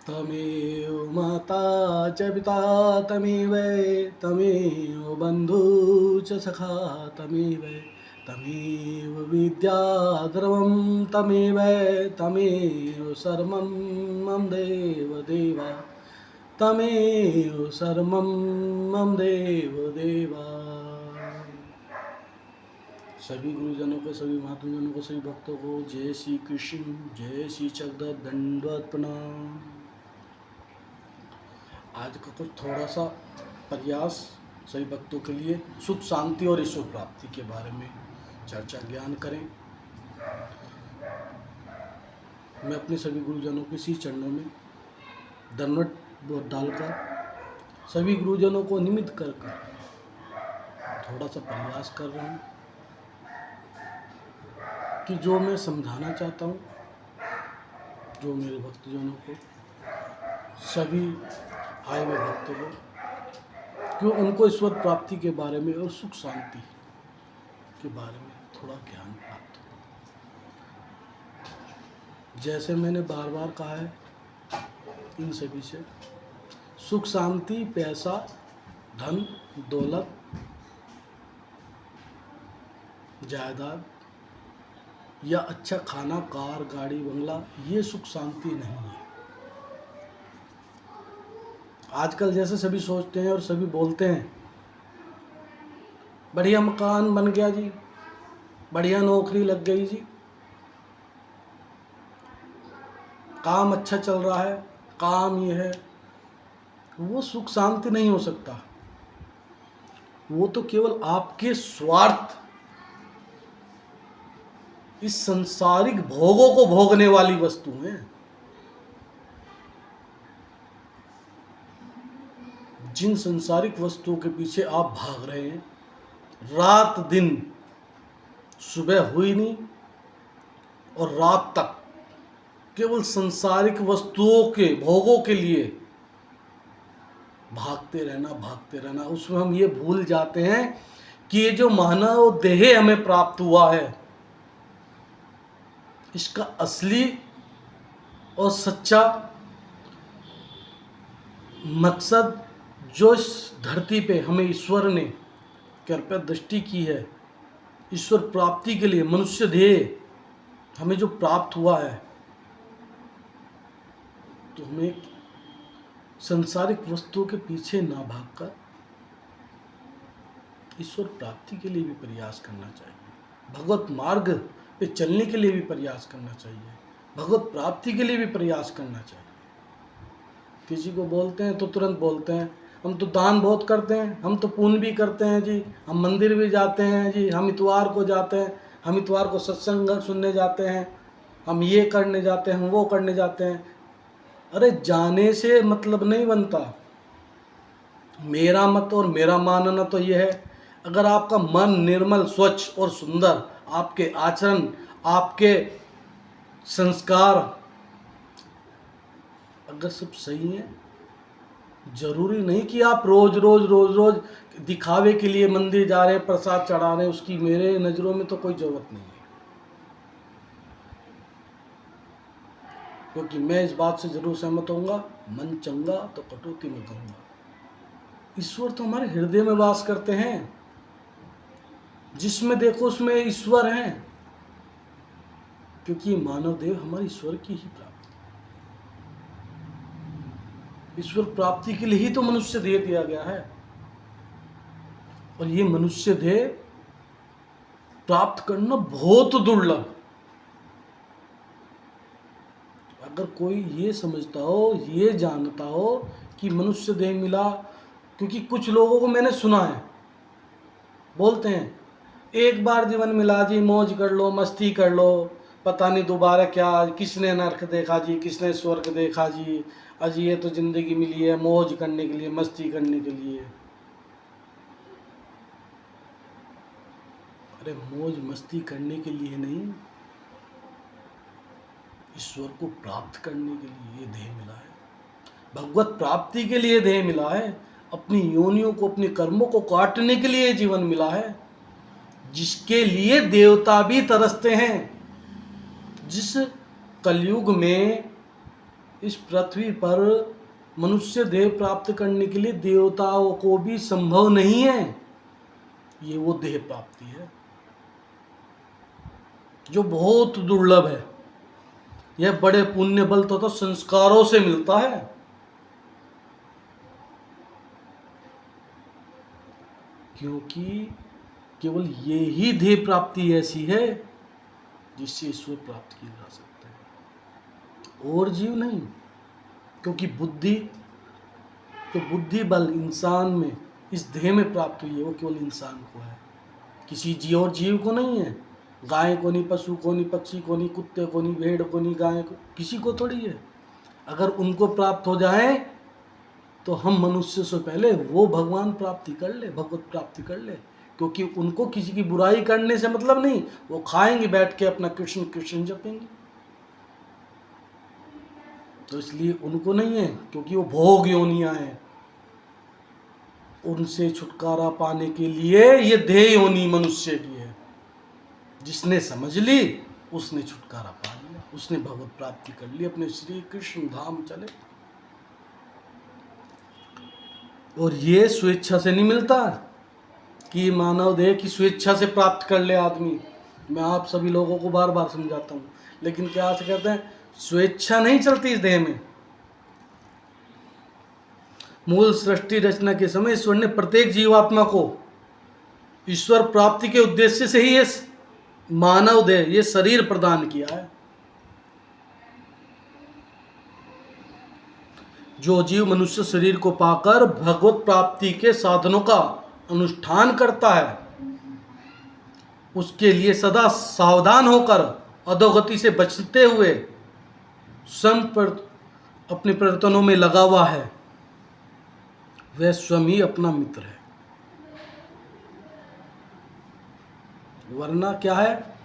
तमेव माता च पिता तमेव बन्धु च सखा तमेव विद्या द्रवं तमेव सर्वं मम देवा तमेव सर्वं मम देवा। सभी गुरुजनों को, सभी महात्माजनों को, सभी भक्तों को जय श्री कृष्ण, जय श्री चक्रधर, दंडवत प्रणाम। आज का कुछ थोड़ा सा प्रयास सभी भक्तों के लिए सुख शांति और ईश्वर प्राप्ति के बारे में चर्चा ज्ञान करें। मैं अपने सभी गुरुजनों के श्री चरणों में दंडवत डालकर सभी गुरुजनों को निमित्त कर थोड़ा सा प्रयास कर रहा हूँ कि जो मैं समझाना चाहता हूँ, जो मेरे भक्तजनों को, सभी आए हुए भक्तों को, क्यों उनको ईश्वर प्राप्ति के बारे में और सुख शांति के बारे में थोड़ा ज्ञान प्राप्त हो। जैसे मैंने बार बार कहा है इन सभी से, सुख शांति, पैसा, धन दौलत, जायदाद या अच्छा खाना, कार, गाड़ी, बंगला, ये सुख शांति नहीं है। आजकल जैसे सभी सोचते हैं और सभी बोलते हैं, बढ़िया मकान बन गया जी, बढ़िया नौकरी लग गई जी, काम अच्छा चल रहा है, काम ये है, वो सुख शांति नहीं हो सकता। वो तो केवल आपके स्वार्थ, इस संसारिक भोगों को भोगने वाली वस्तु है। जिन संसारिक वस्तुओं के पीछे आप भाग रहे हैं, रात दिन, सुबह हुई नहीं और रात तक केवल संसारिक वस्तुओं के भोगों के लिए भागते रहना, उसमें हम ये भूल जाते हैं कि ये जो मानव देह हमें प्राप्त हुआ है, इसका असली और सच्चा मकसद, जो इस धरती पे हमें ईश्वर ने कृपया दृष्टि की है, ईश्वर प्राप्ति के लिए मनुष्य देह हमें जो प्राप्त हुआ है, तो हमें संसारिक वस्तुओं के पीछे ना भागकर ईश्वर प्राप्ति के लिए भी प्रयास करना चाहिए। भगवत मार्ग पे चलने के लिए भी प्रयास करना चाहिए, भगवत प्राप्ति के लिए भी प्रयास करना चाहिए। किसी को बोलते हैं तो तुरंत बोलते हैं, हम तो दान बहुत करते हैं, हम तो पुण्य भी करते हैं जी, हम मंदिर भी जाते हैं जी, हम इतवार को जाते हैं, हम इतवार को सत्संग सुनने जाते हैं, हम ये करने जाते हैं, हम वो करने जाते हैं। अरे जाने से मतलब नहीं बनता। मेरा मत और मेरा मानना तो ये है, अगर आपका मन निर्मल, स्वच्छ और सुंदर, आपके आचरण, आपके संस्कार अगर सब सही है, जरूरी नहीं कि आप रोज रोज दिखावे के लिए मंदिर जा रहे हैं, प्रसाद चढ़ा रहे हैं, उसकी मेरे नज़रों में तो कोई ज़रूरत नहीं है। क्योंकि मैं इस बात से जरूर सहमत होऊंगा, मन चंगा तो कटौती में कहूँगा। ईश्वर तो हमारे हृदय में वास करते हैं, जिसमें देखो उसमें ईश्वर हैं, क्योंकि मानव देव हमारे ईश्वर की ही प्राप्ति, ईश्वर प्राप्ति के लिए ही तो मनुष्य देह दिया गया है। और ये मनुष्य देह प्राप्त करना बहुत दुर्लभ। अगर कोई ये समझता हो, ये जानता हो कि मनुष्य देह मिला, क्योंकि कुछ लोगों को मैंने सुना है, बोलते हैं एक बार जीवन मिला जी, मौज कर लो, मस्ती कर लो, पता नहीं दोबारा क्या, किसने नरक देखा जी, किसने स्वर्ग देखा जी, अजी ये तो ज़िंदगी मिली है मौज करने के लिए, मस्ती करने के लिए। अरे मौज मस्ती करने के लिए नहीं, ईश्वर को प्राप्त करने के लिए ये देह मिला है, भगवत प्राप्ति के लिए देह मिला है, अपनी योनियों को, अपने कर्मों को काटने के लिए जीवन मिला है, जिसके लिए देवता भी तरसते हैं। जिस कलयुग में इस पृथ्वी पर मनुष्य देह प्राप्त करने के लिए देवताओं को भी संभव नहीं है। ये वो देह प्राप्ति है जो बहुत दुर्लभ है। यह बड़े पुण्य बल तथा संस्कारों से मिलता है। क्योंकि केवल ये ही देह प्राप्ति ऐसी है जिससे ईश्वर प्राप्त किया जा सकता है, और जीव नहीं। क्योंकि बुद्धि बल इंसान में इस देह में प्राप्त हुई है, वो केवल इंसान को है, किसी जीव और जीव को नहीं है। गाय को नहीं, पशु को नहीं, पक्षी को नहीं, कुत्ते को नहीं, भेड़ को नहीं, गाय को, किसी को थोड़ी है। अगर उनको प्राप्त हो जाए तो हम मनुष्य से पहले वो भगवान प्राप्ति कर ले, भगवत प्राप्ति कर ले। क्योंकि उनको किसी की बुराई करने से मतलब नहीं, वो खाएंगे बैठ के अपना कृष्ण कृष्ण जपेंगे, तो इसलिए उनको नहीं है। क्योंकि वो भोग योनियां हैं, उनसे छुटकारा पाने के लिए ये देह योनि मनुष्य की है। जिसने समझ ली उसने छुटकारा पा लिया, उसने भगवत प्राप्ति कर ली, अपने श्री कृष्ण धाम चले। और ये स्वेच्छा से नहीं मिलता कि मानव देह की स्वेच्छा से प्राप्त कर ले आदमी। मैं आप सभी लोगों को बार बार समझाता हूँ, लेकिन क्या से कहते हैं, स्वेच्छा नहीं चलती इस देह में। मूल सृष्टि रचना के समय ईश्वर ने प्रत्येक जीवात्मा को ईश्वर प्राप्ति के उद्देश्य से ही ये मानव देह, ये शरीर प्रदान किया है। जो जीव मनुष्य शरीर को पाकर भगवत प्राप्ति के साधनों का अनुष्ठान करता है, उसके लिए सदा सावधान होकर अधोगति से बचते हुए स्वयं पर अपने प्रयत्नों में लगा हुआ है, वह स्वयं ही अपना मित्र है। वरना क्या है,